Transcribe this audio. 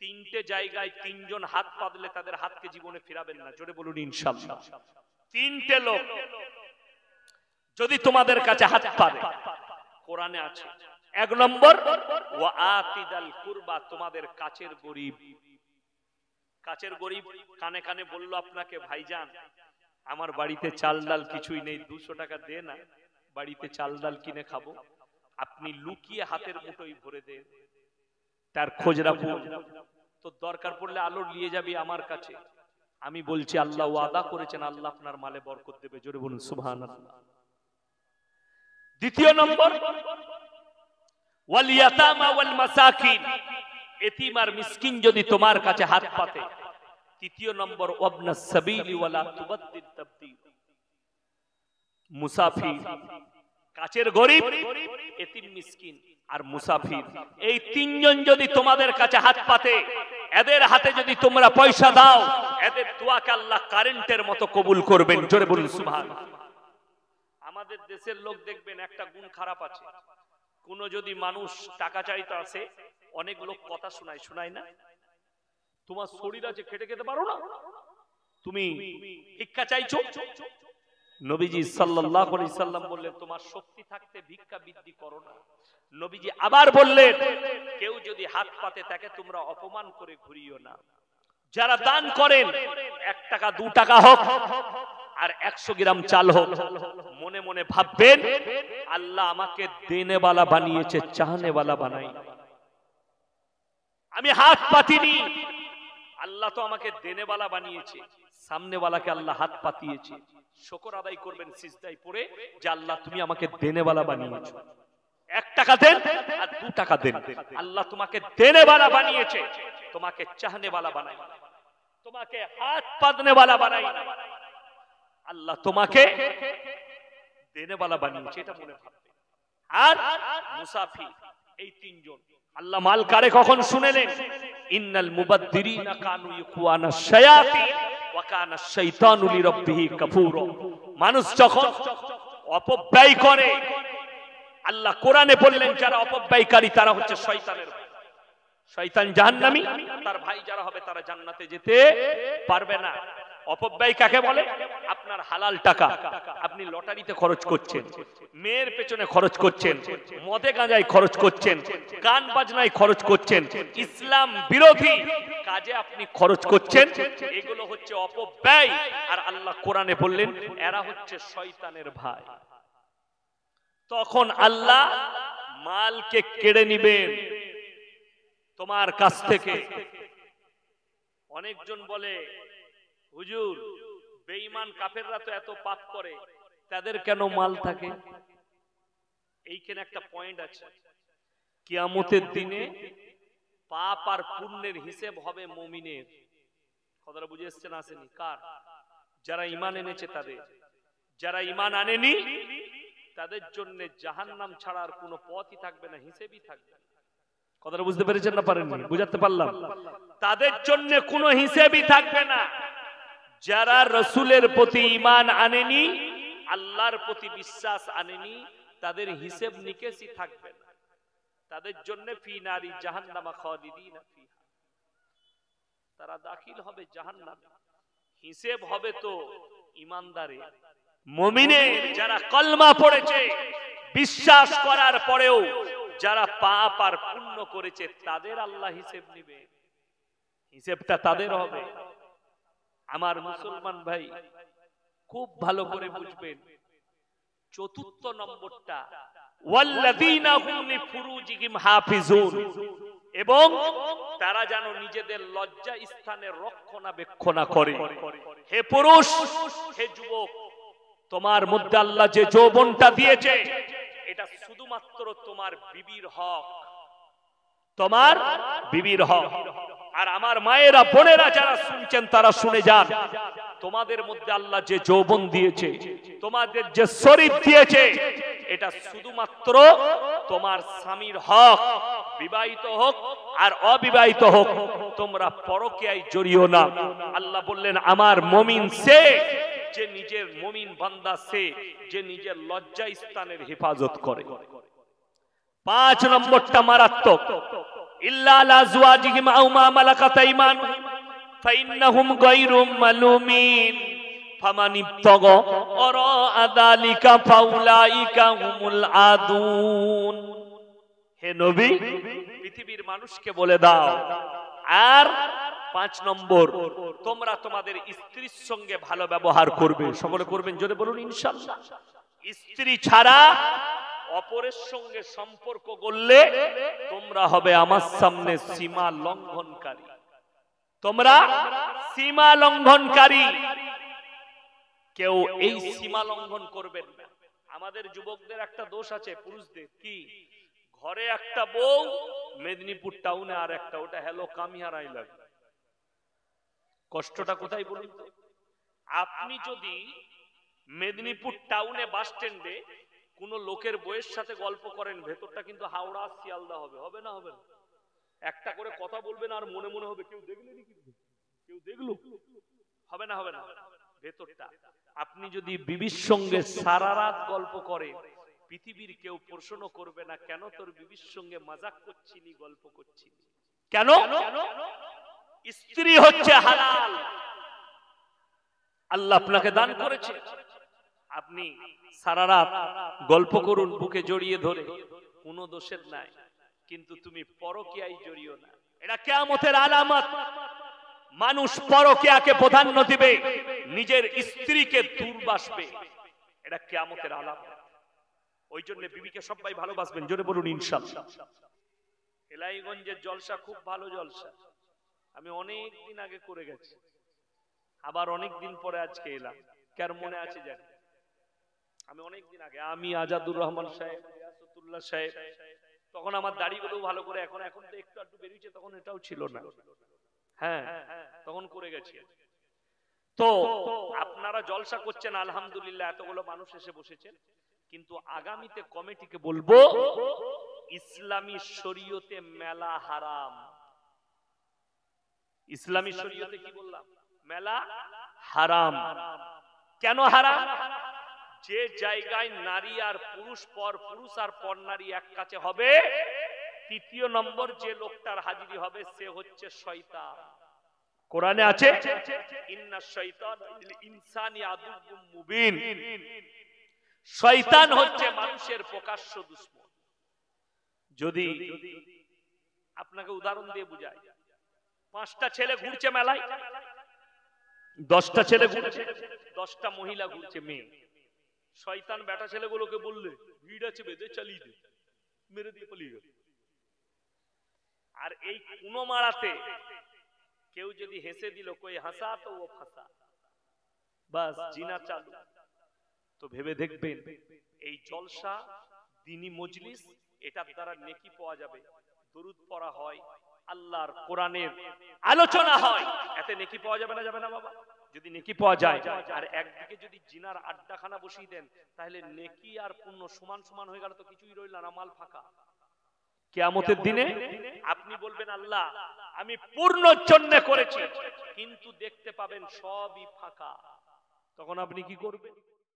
তিনটে জায়গায় তিনজন হাত পাতলে তাদের হাতকে জীবনে ফিরাবেন না, জোরে বলুন ইনশাআল্লাহ। তিনটে লোক যদি তোমাদের কাছে হাত পাতে, কোরআনে আছে। এক নম্বর, ওয়া আতিদাল কুরবা, তোমাদের কাছের গরীব। কাছের গরীব কানে কানে বলল আপনাকে, ভাইজান আমার বাড়িতে চাল ডাল কিছুই নেই, 200 টাকা দে না, বাড়িতে চাল ডাল কিনে খাবো। আপনি লুকিয়ে হাতের মুঠোয় ভরে দেন, তার খোঁজ রাখুন, তো দরকার পড়লে আলো নিয়ে যাবি আমার কাছে। আমি বলছি আল্লাহ ওয়াদা করেছেন, আল্লাহ আপনার মালে বরকত দেবে, জোরে বলুন সুবহানাল্লাহ। দ্বিতীয় নম্বর, ওয়াল ইয়াতামা ওয়াল মাসাকিন, এতিম আর মিসকিন যদি তোমার কাছে হাত পাতে। তৃতীয় নম্বর, ওয়াবনাস সাবিলি ওয়ালা তুবাদ্দিল তাবদীল, মুসাফির, কাছের গরীব, এতিম মিসকিন আর মুসাফির, এই তিনজন যদি তোমাদের কাছে হাত পাতে, এদের হাতে যদি তোমরা পয়সা দাও, এদের দোয়াকে আল্লাহ কারেন্টের মতো কবুল করবেন, জোরে বলুন সুবহানাল্লাহ। আমাদের দেশের লোক দেখবেন একটা গুণ খারাপ আছে, কোন যদি মানুষ টাকা চাইতে আসে, অনেক লোক কথা শোনায় না, তোমার শরীর আছে খেটে খেতে পারো না, তুমি ভিক্ষা চাইছো। নবীজি সাল্লাল্লাহু আলাইহি সাল্লাম বললেন, তোমার শক্তি থাকতে ভিক্ষা বৃদ্ধি করো না। নবীজি আবার বললেন, কেউ যদি হাত পাতে তাকে তোমরা অপমান করে ঘুরিও না। যারা দান করেন, 1 টাকা 2 টাকা হোক আর 100 গ্রাম চাল হোক, মনে মনে ভাববেন আল্লাহ আমাকে দেনেওয়ালা বানিয়েছে, চাহনেওয়ালা বানাই। আমি হাত পাতিনি, আল্লাহ তো আমাকে দেনেওয়ালা বানিয়েছে, সামনেওয়ালাকে আল্লাহ হাত পাতিয়েছে। শুকর আদায় করবেন সিজদায় পড়ে যে আল্লাহ তুমি আমাকে দেনেওয়ালা বানিয়েছো। 1 টাকা দেন আর 2 টাকা দেন, আল্লাহ তোমাকে দেনেওয়ালা বানিয়েছে, তোমাকে চাহনেওয়ালা বানাই, তোমাকে হাত পাতনেওয়ালা বানাই, আল্লাহ তোমাকে দেনেওয়ালা বানিয়েছে, এটা মনে রাখবে। আর মুসাফির, এই তিনজন আল্লাহ মাল কারে কখন শুনেলেন, ইন্নাল মুবাদ্দিরিনা কানু ইখওয়ানাশ শায়াতিন ওয়া কানা আশ-শাইতানু লিরাব্বিহি কাফুরা। মানুষ যখন অপব্যয় করে, আল্লাহ কোরআনে বললেন যারা অপব্যয়কারী তারা হচ্ছে শয়তানের ভাই। শয়তান জাহান্নামী, তার ভাই যারা হবে তারা জান্নাতে যেতে পারবে না। অপব্যয় কাকে বলে? আপনার হালাল টাকা আপনি লটারিতে খরচ করছেন, মেয়ের পেছনে খরচ করছেন, মদে গাঁজায় খরচ করছেন, গান বাজনায় খরচ করছেন, ইসলাম বিরোধী কাজে আপনি খরচ করছেন, এগুলো হচ্ছে অপব্যয়। আর আল্লাহ কোরআনে বললেন এরা হচ্ছে শয়তানের ভাই। তখন আল্লাহ মালকে কেড়ে নিবেন তোমার কাছ থেকে। অনেকজন বলে হুজুর বেঈমান কাফেররা তো এত পাপ করে, তাদের কেন মাল থাকে? এইখানে একটা পয়েন্ট আছে, কিয়ামতের দিনে পাপ আর পুণ্যের হিসেব হবে মুমিনের। কথাটা বুঝে এসছেন আসেনি? কার? যারা ঈমান এনেছে তাদের। যারা ঈমান আনেনি তাদের জন্য জাহান্নাম ছাড়া আর কোনো পথই থাকবে না, হিসেবই থাকবে না। কথাটা বুঝতে পেরেছেন না পারেননি? বুঝাতে পারলাম? তাদের জন্য কোনো হিসেবই থাকবে না। যারা রাসূলের প্রতি ঈমান আনেনি, আল্লাহর প্রতি বিশ্বাস আনেনি, তাদের হিসেব নিকেশই থাকবে না। তাদের জন্য ফি নারি জাহান্নামা খালিদিনা ফিহা, তারা দাখিল হবে জাহান্নামে। হিসেব হবে তো ঈমানদারের, মুমিনের, যারা কলমা পড়েছে, বিশ্বাস করার পরেও যারা পাপ আর পুণ্য করেছে তাদের আল্লাহ হিসেব নেবে, হিসেবটা তাদের হবে। আমার মুসলমান ভাই খুব ভালো করে বুঝবেন, চতুর্থ নম্বরটা ওয়াল্লাযীনা হুম লিফুরুজিহিম হাফিজুন, এবং তারা যেন নিজেদের লজ্জা স্থানের রক্ষণাবেক্ষণা করে। হে পুরুষ, হে যুবক, তোমার মধ্যে আল্লাহ যে যৌবনটা দিয়েছে এটা শুধুমাত্র তোমার বিবির হক, তোমার বিবির হক। আর আমার মায়েরা বোনেরা যারা শুনছেন তারা শুনে যান, তোমাদের মধ্যে আল্লাহ যে যৌবন দিয়েছে, তোমাদের যে শরীর দিয়েছে, এটা শুধুমাত্র তোমার স্বামীর হক, বিবাহিত হোক আর অবিবাহিত হোক, তোমরা পরকীয়ায় জড়িও না। আল্লাহ বললেন আমার মুমিন সে যে নিজের মুমিন বান্দা সে যে নিজের লজ্জা স্থানের হেফাজত করে। 5 নম্বরটা মারাত্মক, ইল্লা আলা আজওয়াজিহিম আও মা মালাকাত আইমানুহুম ফাইন্নাহুম গায়রু মালুমিন ফামান ইবতাগা ওয়ারা যালিকা ফাউলাইকা হুমুল আদুন। হে নবী, পৃথিবীর মানুষকে বলে দাও। আর 5 নম্বর, তোমরা তোমাদের স্ত্রীর সঙ্গে ভালো ব্যবহার করবে। সকলে করবেন, জোরে বলুন ইনশাআল্লাহ। স্ত্রী ছাড়া অপরের সঙ্গে সম্পর্ক করলে তোমরা হবে আমার সামনে সীমা লঙ্ঘনকারী। তোমরা সীমা লঙ্ঘনকারী। কেউ এই সীমা লঙ্ঘন করবেন না। আমাদের যুবকদের একটা দোষ আছে, পুরুষদের, কি ঘরে একটা বউ, মেদিনীপুর টাউনে আর একটা, ওটা হ্যালো কামিয়ারাই লাগে। কষ্টটা কোথায় বলুন তো? আপনি যদি মেদিনীপুর টাউনে বাস স্ট্যান্ডে কোন লোকের বউয়ের সাথে গল্প করেন, ভেতরটা কিন্তু হাওড়া শিয়ালদা হবে। হবে না? হবে না? একটা করে কথা বলবেন আর মনে মনে হবে কেউ দেখলেনি, কিন্তু কেউ দেখলো। হবে না? হবে না? ভেতরটা। আপনি যদি বিবির সঙ্গে সারা রাত গল্প করেন, পৃথিবীর কেউ প্রশ্ন করবে না কেন তোর বিবির সঙ্গে মজাক করছিলি, গল্প করছিলি কেন? স্ত্রী হচ্ছে হালাল, আল্লাহ আপনাকে দান করেছে। আপনি সারা রাত গল্প করুন বুকে জড়িয়ে ধরে, কোনো দোষের নাই, কিন্তু তুমি পরকীয়ায় জড়িও না। এটা কিয়ামতের আলামত। মানুষ পরকীয়াকে প্রাধান্য দিবে, নিজের স্ত্রীকে দূরবাসবে। এটা কিয়ামতের আলামত। ওই জন্য বিবিকে সবাই ভালোবাসবেন, জোরে বলুন ইনশাআল্লাহ। এলাইগঞ্জের জলসা খুব ভালো জলসা, আমি অনেক দিন আগে করে গেছি, আবার অনেক দিন পরে আজকে এলাম। কার মনে আছে জানি? আমি অনেক দিন আগে, আমি আজাদুর রহমান সাহেব, রিয়াসতুল্লাহ সাহেব, তখন আমার দাড়িগুলো ভালো করে, এখন তো একটু একটু বেরিয়েছে, তখন এটাও ছিল না। হ্যাঁ, তখন করে গেছি। তো আপনারা জলসা করছেন আলহামদুলিল্লাহ, এতগুলো মানুষ এসে বসেছেন, কিন্তু আগামীতে কমিটিকে বলবো ইসলামী শরীয়তে মেলা হারাম। ইসলামী শরীয়তে কি বললাম? মেলা হারাম। কেন হারাম? যে জায়গায় নারী আর পুরুষ পর পুরুষ আর পর নারী এক কাছে হবে, তৃতীয় নম্বর যে লোকটার হাজিরি হবে সে হচ্ছে শয়তান। কোরআনে আছে ইন্নাশ শাইতানা লিল ইনসানি আদুউম মুবিন। শয়তান হচ্ছে মানুষের প্রকাশ্য দুশমন। যদি আপনাকে উদাহরণ দিয়ে বুঝাই, 5টা ছেলে ঘুরছে মেলায়, 10টা ছেলে ঘুরছে, 10টা মহিলা ঘুরছে মেয়ে। শয়তান বেটা ছেলেগুলোকে বললে ভিড় আছে, বেঁধে চালিয়ে দে, মেরে দিয়ে পালিয়ে গেল। আর এই কোনো মারাতে কেউ যদি হেসে দিল, কই হাসা তো ও ফাঁসা, বাস জিনা চালু। তো ভেবে দেখবেন এই জলসা, দ্বীনি মজলিস, এটার দ্বারা নেকি পাওয়া যাবে। দরুদ পড়া হয়, আল্লাহর কোরআনের আলোচনা হয়, এতে নেকি পাওয়া যাবে না? যাবে না বাবা? যদি নেকি পাওয়া যায়, আর একদিকে যদি জিনার আড্ডাখানা বসিয়ে দেন, তাহলে নেকি আর পুণ্য সমান সমান হয়ে গেল, তো কিছুই রইল না, মাল ফাঁকা। কিয়ামতের দিনে আপনি বলবেন আল্লাহ আমি পূর্ণ জন্য করেছি, কিন্তু দেখতে পাবেন সবই ফাঁকা। তখন আপনি কি করবেন?